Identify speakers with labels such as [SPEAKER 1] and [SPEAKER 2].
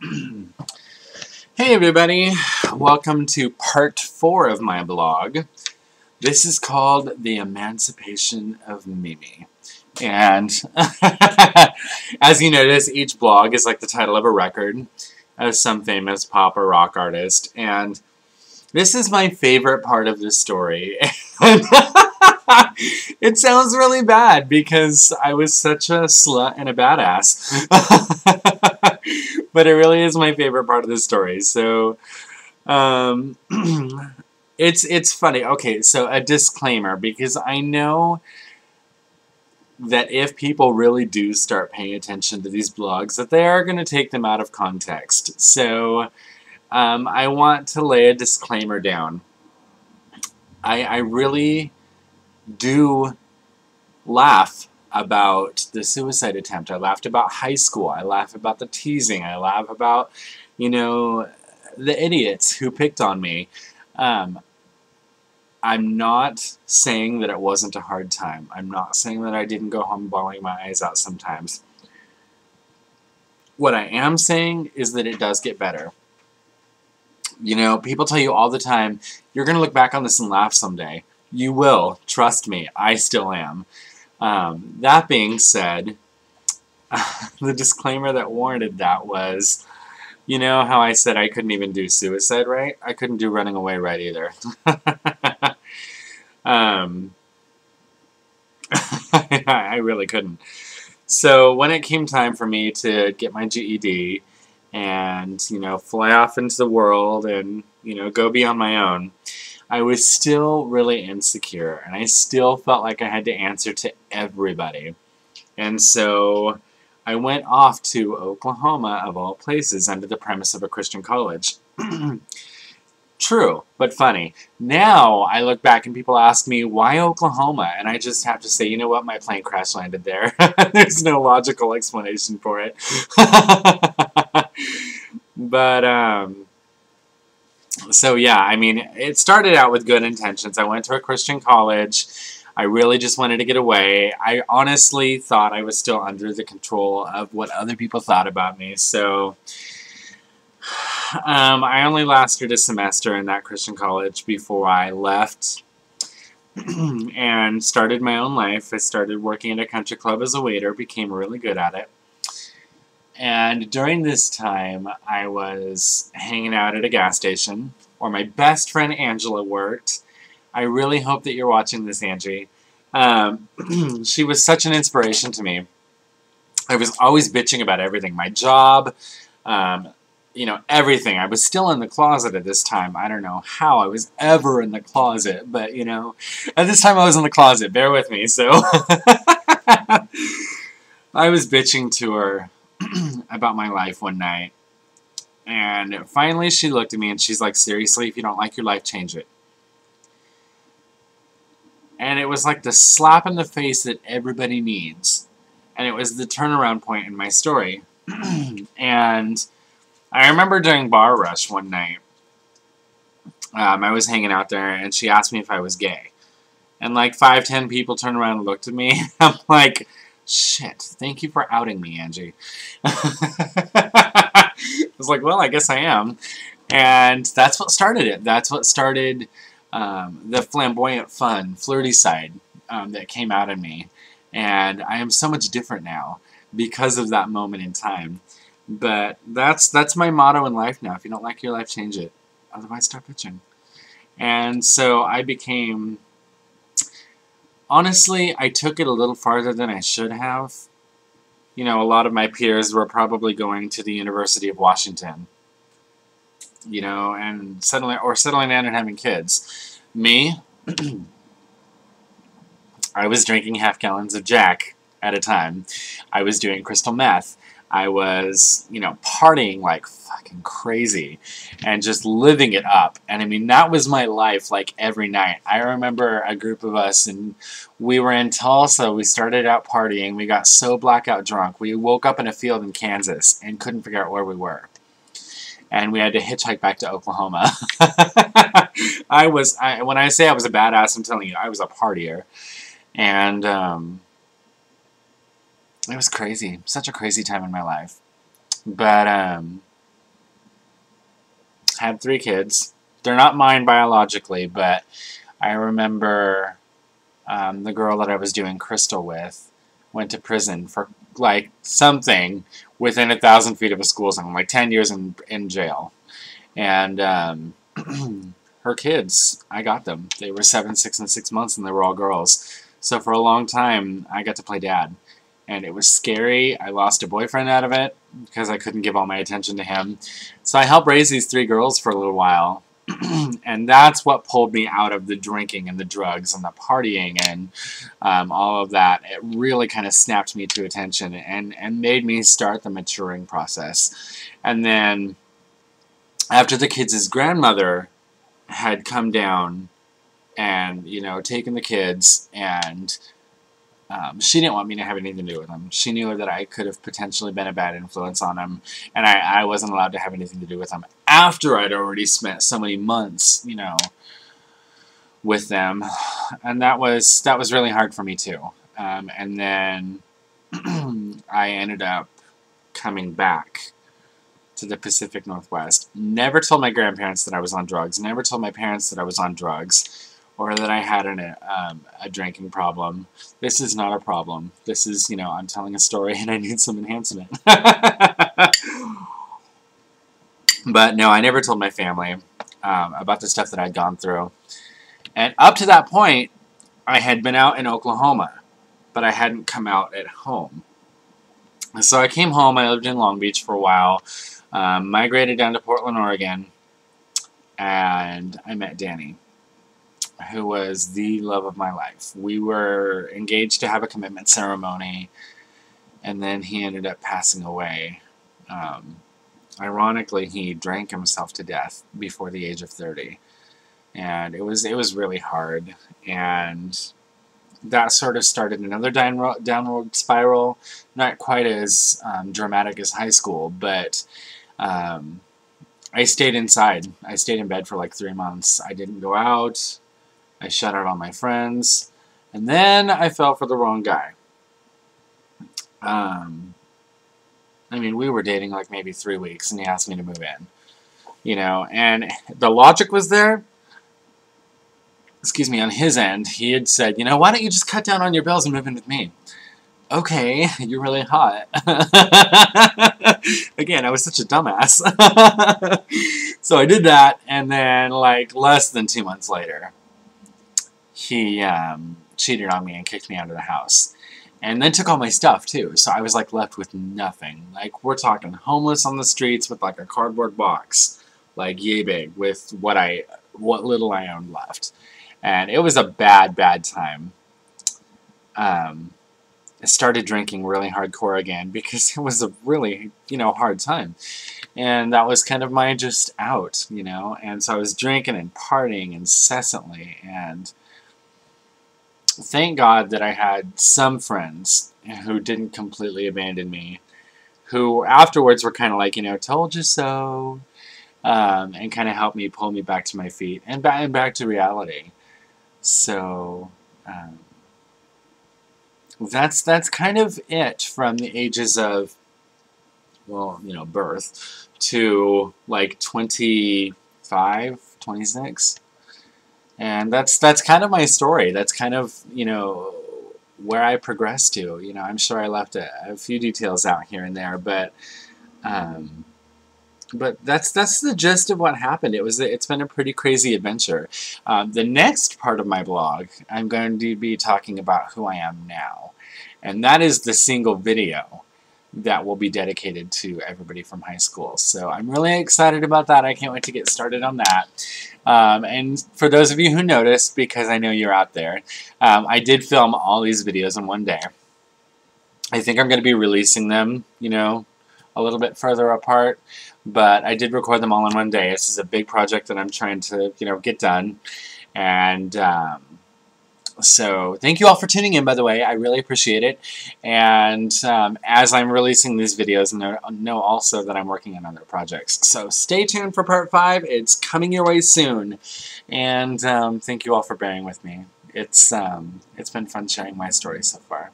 [SPEAKER 1] Hey everybody, welcome to part 4 of my blog. This is called The Emancipation of Mimi. And as you notice, each blog is like the title of a record of some famous pop or rock artist. And this is my favorite part of the story. It sounds really bad because I was such a slut and a badass. But it really is my favorite part of the story. So, it's funny. Okay, so a disclaimer, because I know that if people really do start paying attention to these blogs, that they are going to take them out of context. So, I want to lay a disclaimer down. I really do laugh about the suicide attempt. I laughed about high school. I laugh about the teasing. I laugh about, the idiots who picked on me. I'm not saying that it wasn't a hard time. I'm not saying that I didn't go home bawling my eyes out sometimes. What I am saying is that it does get better. People tell you all the time, you're going to look back on this and laugh someday. You will. Trust me. I still am. That being said, the disclaimer that warranted that was, how I said I couldn't even do suicide right? I couldn't do running away right either. I really couldn't. So when it came time for me to get my GED and, fly off into the world and, go be on my own, I was still really insecure, and I still felt like I had to answer to everybody. And so I went off to Oklahoma, of all places, under the premise of a Christian college. True, but funny. Now I look back and people ask me, why Oklahoma? And I just have to say, you know what, my plane crash landed there. There's no logical explanation for it. But, so yeah, I mean, it started out with good intentions. I went to a Christian college. I really just wanted to get away. I honestly thought I was still under the control of what other people thought about me. So I only lasted a semester in that Christian college before I left and started my own life. I started working at a country club as a waiter, became really good at it. And during this time, I was hanging out at a gas station where my best friend Angela worked. I really hope that you're watching this, Angie. She was such an inspiration to me. I was always bitching about everything. My job, everything. I was still in the closet at this time. I don't know how I was ever in the closet, but, at this time I was in the closet. Bear with me. So I was bitching to her about my life one night, and finally she looked at me and she's like, seriously, if you don't like your life, change it. And it was like the slap in the face that everybody needs, and it was the turnaround point in my story. And I remember during Bar Rush one night, I was hanging out there and she asked me if I was gay, and like 5-10 people turned around and looked at me. I'm like, shit, thank you for outing me, Angie. I was like, well, I guess I am. And that's what started it. That's what started the flamboyant, fun, flirty side that came out in me. And I am so much different now because of that moment in time. But that's my motto in life now. If you don't like your life, change it. Otherwise, stop bitching. And so I became... Honestly, I took it a little farther than I should have. A lot of my peers were probably going to the University of Washington, and settling down and having kids. Me, I was drinking half-gallons of Jack at a time. I was doing crystal meth. I was, partying like fucking crazy and just living it up. And I mean, that was my life like every night. I remember a group of us, and we were in Tulsa. We started out partying. We got so blackout drunk. We woke up in a field in Kansas and couldn't figure out where we were. And we had to hitchhike back to Oklahoma. When I say I was a badass, I'm telling you, I was a partier. And, it was crazy. Such a crazy time in my life. But, had 3 kids. They're not mine biologically, but I remember the girl that I was doing crystal with went to prison for like something within 1,000 feet of a school zone, like 10 years in jail. And her kids, I got them. They were 7, 6, and 6 months, and they were all girls. So for a long time, I got to play dad. And it was scary. I lost a boyfriend out of it because I couldn't give all my attention to him. So I helped raise these 3 girls for a little while. And that's what pulled me out of the drinking and the drugs and the partying and all of that. It really kind of snapped me to attention and made me start the maturing process. And then after the kids' grandmother had come down and, you know, taken the kids, and she didn't want me to have anything to do with them. She knew that I could have potentially been a bad influence on them, and I wasn't allowed to have anything to do with them after I'd already spent so many months, you know, with them. And that was really hard for me too. And then I ended up coming back to the Pacific Northwest. Never told my grandparents that I was on drugs. Never told my parents that I was on drugs or that I had a drinking problem. This is not a problem. This is, you know, I'm telling a story and I need some enhancement. But no, I never told my family about the stuff that I'd gone through. And up to that point, I had been out in Oklahoma, but I hadn't come out at home. So I came home. I lived in Long Beach for a while, migrated down to Portland, Oregon, and I met Danny, who was the love of my life. We were engaged to have a commitment ceremony, and then he ended up passing away. Ironically, he drank himself to death before the age of 30. And it was really hard, and that sort of started another downward spiral, not quite as dramatic as high school, but I stayed inside. I stayed in bed for like 3 months. I didn't go out. I shut out all my friends, and then I fell for the wrong guy. I mean, we were dating like maybe 3 weeks, and he asked me to move in, you know, and the logic was there. Excuse me, on his end, he had said, you know, why don't you just cut down on your bills and move in with me? Okay, you're really hot. Again, I was such a dumbass. So I did that, and then like less than 2 months later, he cheated on me and kicked me out of the house. And then took all my stuff, too. So I was, like, left with nothing. Like, we're talking homeless on the streets with, like, a cardboard box. Like, yay big, with what little I owned left. And it was a bad, bad time. I started drinking really hardcore again because it was a really, you know, hard time. And that was kind of my just out, you know. And so I was drinking and partying incessantly, and thank God that I had some friends who didn't completely abandon me, who afterwards were kind of like, you know, told you so, and kind of helped me pull me back to my feet and back to reality. So that's kind of it from the ages of, well, you know, birth to like 25, 26. And that's kind of my story. That's kind of, you know, where I progressed to. You know, I'm sure I left a few details out here and there, but that's the gist of what happened. It's been a pretty crazy adventure. The next part of my blog, I'm going to be talking about who I am now, and that is the single video that will be dedicated to everybody from high school. So I'm really excited about that. I can't wait to get started on that. And for those of you who noticed, because I know you're out there, I did film all these videos in one day. I think I'm going to be releasing them, you know, a little bit further apart, but I did record them all in one day. This is a big project that I'm trying to, you know, get done. And so thank you all for tuning in, by the way. I really appreciate it. And as I'm releasing these videos, know also that I'm working on other projects. So stay tuned for part 5. It's coming your way soon. And thank you all for bearing with me. It's been fun sharing my story so far.